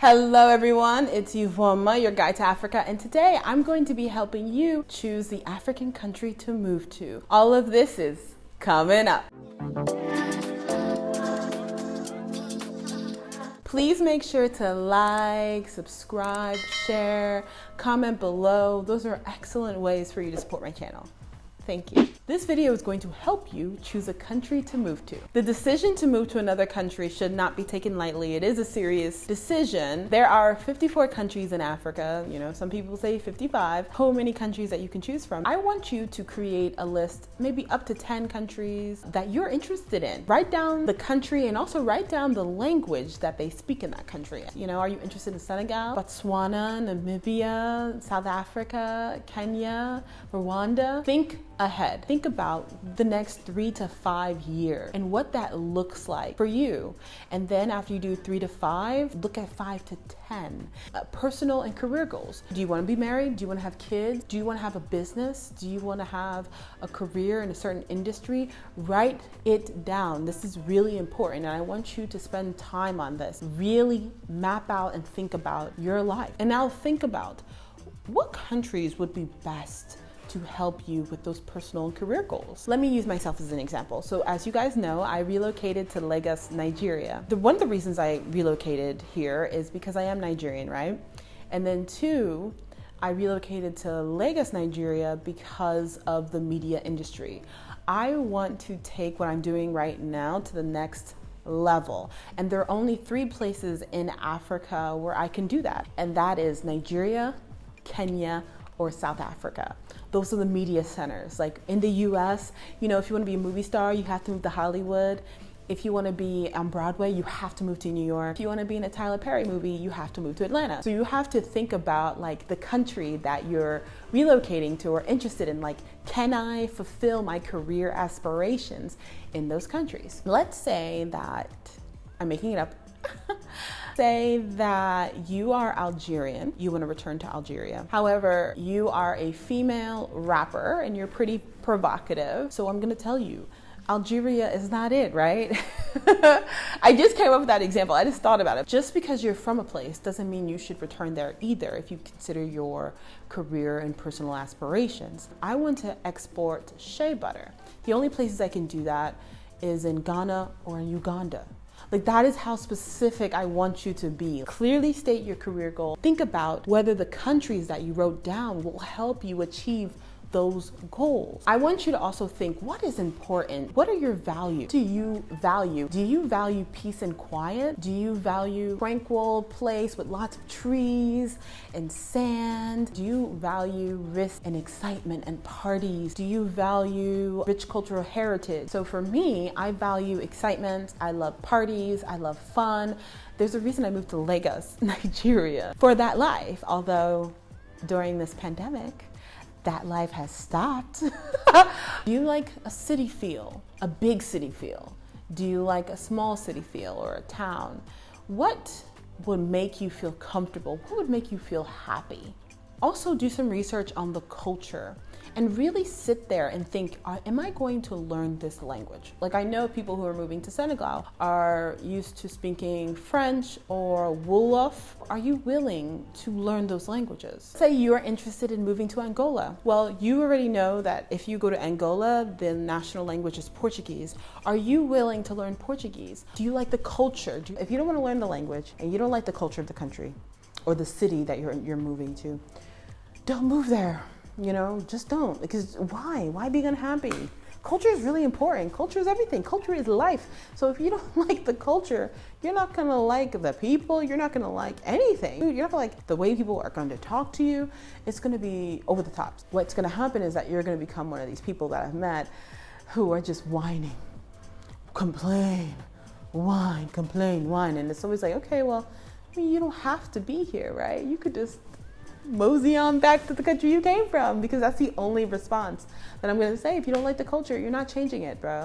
Hello everyone, it's Iveoma, your guide to Africa, and today I'm going to be helping you choose the African country to move to. All of this is coming up. Please make sure to like, subscribe, share, comment below. Those are excellent ways for you to support my channel. Thank you. This video is going to help you choose a country to move to. The decision to move to another country should not be taken lightly. It is a serious decision. There are 54 countries in Africa. Some people say 55. So many countries that you can choose from. I want you to create a list, maybe up to 10 countries that you're interested in. Write down the country and also write down the language that they speak in that country. Are you interested in Senegal, Botswana, Namibia, South Africa, Kenya, Rwanda? Think ahead. Think about the next 3 to 5 years and what that looks like for you. And then after you do 3 to 5, look at 5 to 10. Personal and career goals. Do you want to be married? Do you want to have kids? Do you want to have a business? Do you want to have a career in a certain industry? Write it down. This is really important, and I want you to spend time on this. Really map out and think about your life. And now think about what countries would be best to help you with those personal and career goals. Let me use myself as an example. So as you guys know, I relocated to Lagos, Nigeria. One of the reasons I relocated here is because I am Nigerian, right? And then 2, I relocated to Lagos, Nigeria because of the media industry. I want to take what I'm doing right now to the next level. And there are only 3 places in Africa where I can do that. And that is Nigeria, Kenya, or South Africa. Those are the media centers. Like in the US, if you want to be a movie star, you have to move to Hollywood. If you want to be on Broadway, you have to move to New York. If you want to be in a Tyler Perry movie, you have to move to Atlanta. So you have to think about the country that you're relocating to or interested in. Can I fulfill my career aspirations in those countries? Let's say that, I'm making it up, say that you are Algerian, you want to return to Algeria. However, you are a female rapper and you're pretty provocative. So I'm going to tell you, Algeria is not it, right? I just came up with that example. I just thought about it. Just because you're from a place doesn't mean you should return there either if you consider your career and personal aspirations. I want to export shea butter. The only places I can do that is in Ghana or in Uganda. That is how specific I want you to be. Clearly state your career goal. Think about whether the countries that you wrote down will help you achieve those goals. I want you to also think, what is important? What are your values? Do you value peace and quiet? Do you value tranquil place with lots of trees and sand? Do you value risk and excitement and parties? Do you value rich cultural heritage? So for me, I value excitement. I love parties. I love fun. There's a reason I moved to Lagos, Nigeria for that life. Although during this pandemic, that life has stopped. Do you like a city feel, a big city feel? Do you like a small city feel or a town? What would make you feel comfortable? What would make you feel happy? Also do some research on the culture and really sit there and think, am I going to learn this language? I know people who are moving to Senegal are used to speaking French or Wolof. Are you willing to learn those languages? Say you're interested in moving to Angola. Well, you already know that if you go to Angola, the national language is Portuguese. Are you willing to learn Portuguese? Do you like the culture? If you don't want to learn the language and you don't like the culture of the country or the city that you're moving to, don't move there. Just don't. Because why? Why be unhappy? Culture is really important. Culture is everything. Culture is life. So if you don't like the culture, you're not going to like the people. You're not going to like anything. You're not going to like the way people are going to talk to you. It's going to be over the top. What's going to happen is that you're going to become one of these people that I've met who are just whining, complain, whine, complain, whine. And it's always okay, well, you don't have to be here, right? You could just mosey on back to the country you came from, because that's the only response that I'm going to say. If you don't like the culture, you're not changing it, bro.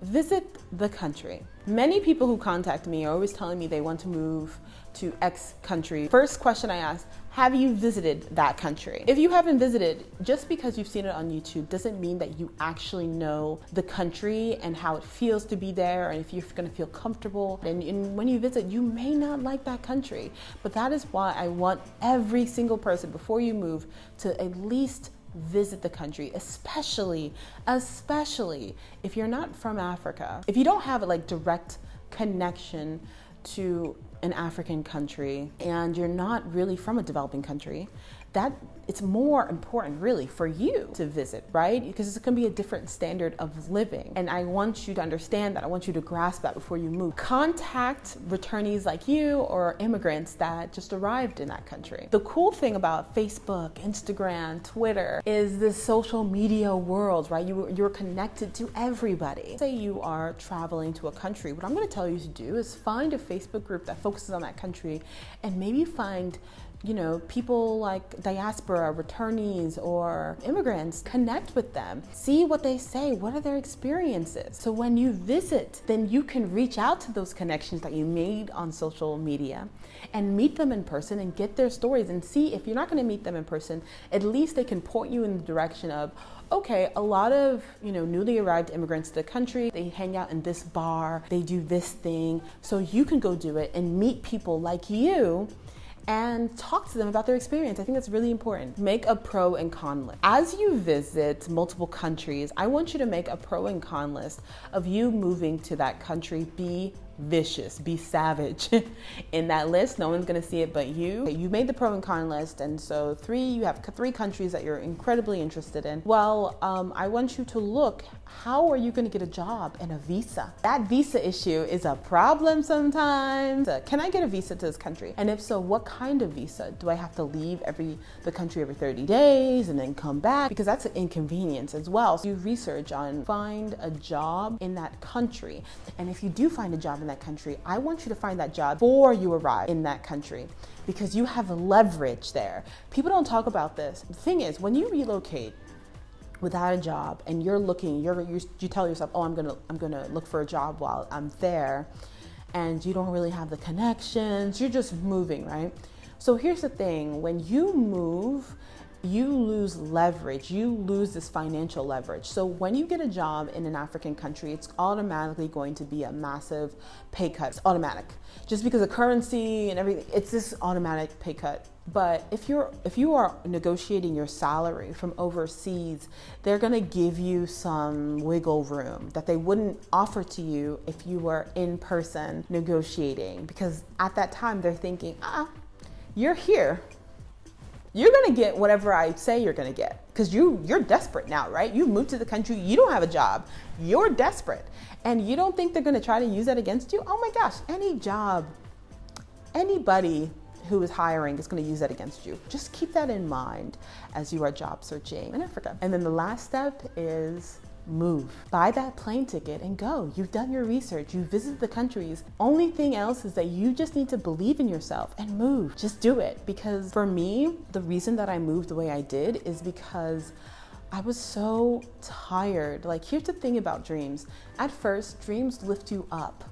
Visit the country. Many people who contact me are always telling me they want to move to X country, first question I ask, have you visited that country? If you haven't visited, just because you've seen it on YouTube doesn't mean that you actually know the country and how it feels to be there and if you're gonna feel comfortable. And when you visit, you may not like that country. But that is why I want every single person, before you move, to at least visit the country, especially if you're not from Africa. If you don't have a direct connection to an African country and you're not really from a developing country, that it's more important really for you to visit, right? Because it's gonna be a different standard of living. And I want you to understand that. I want you to grasp that before you move. Contact returnees like you or immigrants that just arrived in that country. The cool thing about Facebook, Instagram, Twitter is this social media world, right? You're connected to everybody. Say you are traveling to a country. What I'm gonna tell you to do is find a Facebook group that focuses on that country and maybe find people like diaspora, returnees, or immigrants. Connect with them. See what they say. What are their experiences? So when you visit, then you can reach out to those connections that you made on social media and meet them in person and get their stories and see if you're not going to meet them in person, at least they can point you in the direction of, okay, a lot of newly arrived immigrants to the country, they hang out in this bar, they do this thing, so you can go do it and meet people like you and talk to them about their experience. I think that's really important. Make a pro and con list. As you visit multiple countries, I want you to make a pro and con list of you moving to that country. Be vicious, be savage in that list. No one's gonna see it but you. Okay, you made the pro and con list, and so you have three countries that you're incredibly interested in. Well, I want you to look, how are you gonna get a job and a visa? That visa issue is a problem sometimes. Can I get a visa to this country? And if so, what kind of visa? Do I have to leave the country every 30 days and then come back? Because that's an inconvenience as well. So you research on, find a job in that country. And if you do find a job in that country, I want you to find that job before you arrive in that country, because you have leverage there. People don't talk about this. The thing is, when you relocate without a job and you're looking, you tell yourself, oh, I'm gonna look for a job while I'm there, and you don't really have the connections, you're just moving, right? So here's the thing, when you move, you lose leverage, you lose this financial leverage. So when you get a job in an African country, it's automatically going to be a massive pay cut. It's automatic. Just because of currency and everything, it's this automatic pay cut. But if you are negotiating your salary from overseas, they're gonna give you some wiggle room that they wouldn't offer to you if you were in person negotiating. Because at that time, they're thinking, you're here. You're gonna get whatever I say you're gonna get, because you're desperate now, right? You've moved to the country, you don't have a job, you're desperate. And you don't think they're gonna try to use that against you? Oh my gosh, any job, anybody who is hiring is gonna use that against you. Just keep that in mind as you are job searching in Africa. And then the last step is move. Buy that plane ticket and go. You've done your research, you visited the countries. Only thing else is that you just need to believe in yourself and move. Just do it. Because for me, the reason that I moved the way I did is because I was so tired. Here's the thing about dreams. At first, dreams lift you up.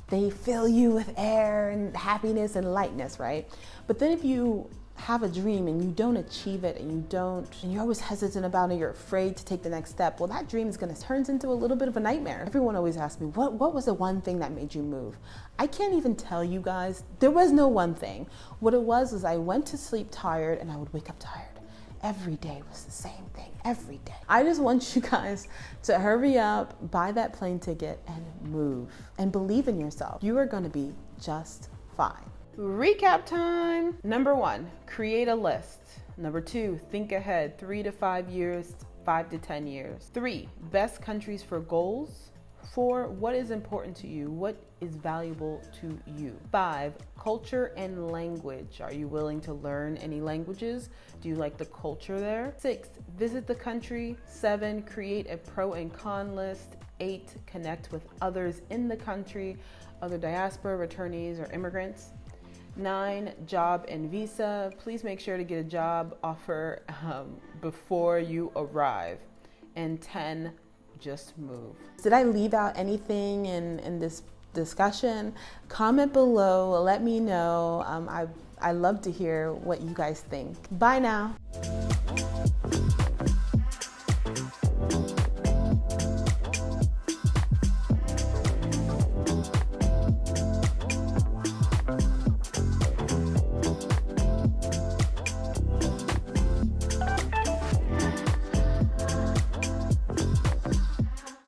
They fill you with air and happiness and lightness, right? But then if you have a dream and you don't achieve it and you're always hesitant about it, you're afraid to take the next step, well, that dream is going to turn into a little bit of a nightmare. Everyone always asks me, what was the one thing that made you move? I can't even tell you guys. There was no one thing. What it was I went to sleep tired and I would wake up tired. Every day was the same thing, every day. I just want you guys to hurry up, buy that plane ticket and move, and believe in yourself. You are going to be just fine. Recap time. Number 1, create a list. Number 2, think ahead 3 to 5 years, 5 to 10 years. 3, best countries for goals. 4, what is important to you? What is valuable to you? 5, culture and language. Are you willing to learn any languages? Do you like the culture there? 6, visit the country. 7, create a pro and con list. 8, connect with others in the country, other diaspora, returnees, or immigrants. 9, job and visa. Please make sure to get a job offer before you arrive. And 10, just move. Did I leave out anything in this discussion. Comment below, let me know. I love to hear what you guys think. Bye now.